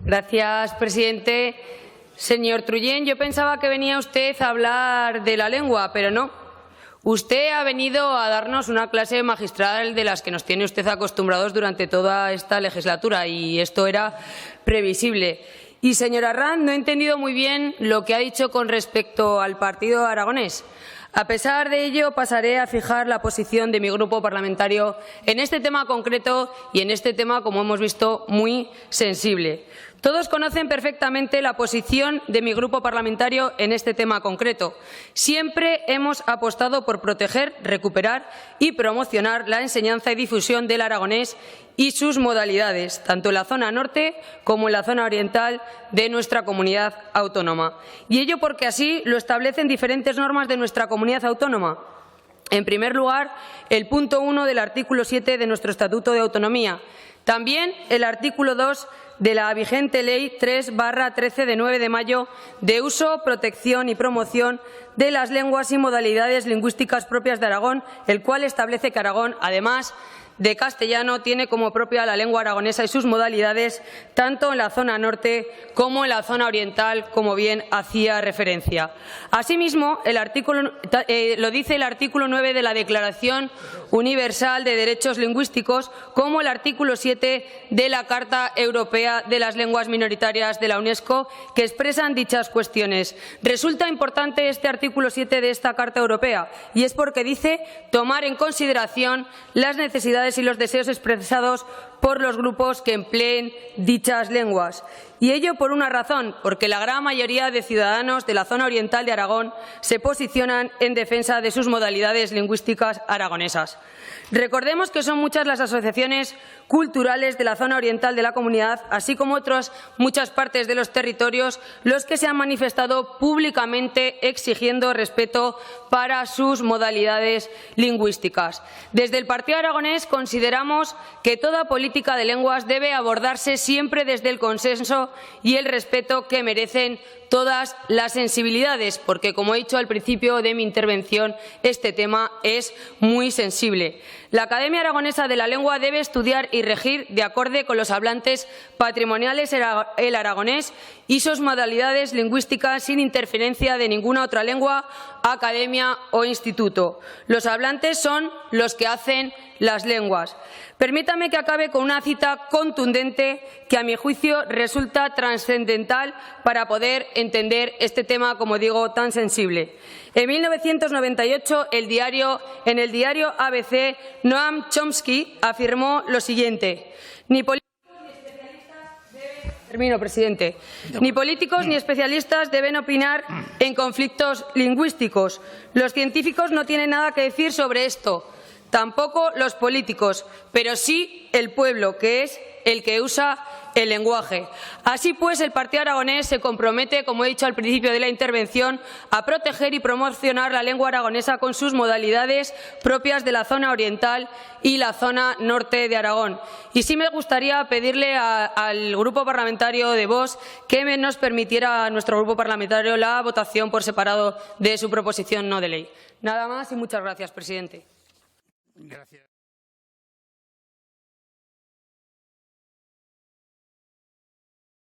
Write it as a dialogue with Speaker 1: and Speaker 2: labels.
Speaker 1: Gracias, presidente. Señor Trullén, yo pensaba que venía usted a hablar de la lengua, pero no. Usted ha venido a darnos una clase magistral de las que nos tiene usted acostumbrados durante toda esta legislatura, y esto era previsible. Y, señor Arranz, no he entendido muy bien lo que ha dicho con respecto al partido aragonés. A pesar de ello, pasaré a fijar la posición de mi grupo parlamentario en este tema concreto y en este tema, como hemos visto, muy sensible. Todos conocen perfectamente la posición de mi grupo parlamentario en este tema concreto. Siempre hemos apostado por proteger, recuperar y promocionar la enseñanza y difusión del aragonés y sus modalidades, tanto en la zona norte como en la zona oriental de nuestra comunidad autónoma. Y ello porque así lo establecen diferentes normas de nuestra comunidad autónoma. En primer lugar, el punto 1 del artículo 7 de nuestro Estatuto de Autonomía. También el artículo 2 de la vigente Ley 3/13 de 9 de mayo de uso, protección y promoción de las lenguas y modalidades lingüísticas propias de Aragón, el cual establece que Aragón, además de castellano, tiene como propia la lengua aragonesa y sus modalidades, tanto en la zona norte como en la zona oriental, como bien hacía referencia. Asimismo, lo dice el artículo 9 de la Declaración Universal de Derechos Lingüísticos, como el artículo 7 de la Carta Europea de las Lenguas Minoritarias de la UNESCO, que expresan dichas cuestiones. Resulta importante este artículo 7 de esta Carta Europea, y es porque dice tomar en consideración las necesidades y los deseos expresados por los grupos que empleen dichas lenguas. Y ello por una razón, porque la gran mayoría de ciudadanos de la zona oriental de Aragón se posicionan en defensa de sus modalidades lingüísticas aragonesas. Recordemos que son muchas las asociaciones culturales de la zona oriental de la comunidad, así como otras muchas partes de los territorios, los que se han manifestado públicamente exigiendo respeto para sus modalidades lingüísticas. Desde el Partido Aragonés consideramos que toda política de lenguas debe abordarse siempre desde el consenso y el respeto que merecen todas las sensibilidades, porque, como he dicho al principio de mi intervención, este tema es muy sensible. La Academia Aragonesa de la Lengua debe estudiar y regir, de acorde con los hablantes patrimoniales, el aragonés y sus modalidades lingüísticas, sin interferencia de ninguna otra lengua, academia o instituto. Los hablantes son los que hacen las lenguas. Permítame que acabe con una cita contundente que, a mi juicio, resulta trascendental para poder entender este tema, como digo, tan sensible. En 1998, en el diario ABC, Noam Chomsky afirmó lo siguiente: Ni políticos ni especialistas deben opinar en conflictos lingüísticos. Los científicos no tienen nada que decir sobre esto, tampoco los políticos, pero sí el pueblo, que es el que usa el lenguaje. Así pues, el Partido Aragonés se compromete, como he dicho al principio de la intervención, a proteger y promocionar la lengua aragonesa con sus modalidades propias de la zona oriental y la zona norte de Aragón. Y sí me gustaría pedirle al Grupo Parlamentario de Vox que nos permitiera a nuestro Grupo Parlamentario la votación por separado de su proposición no de ley. Nada más y muchas gracias, presidente.
Speaker 2: Gracias.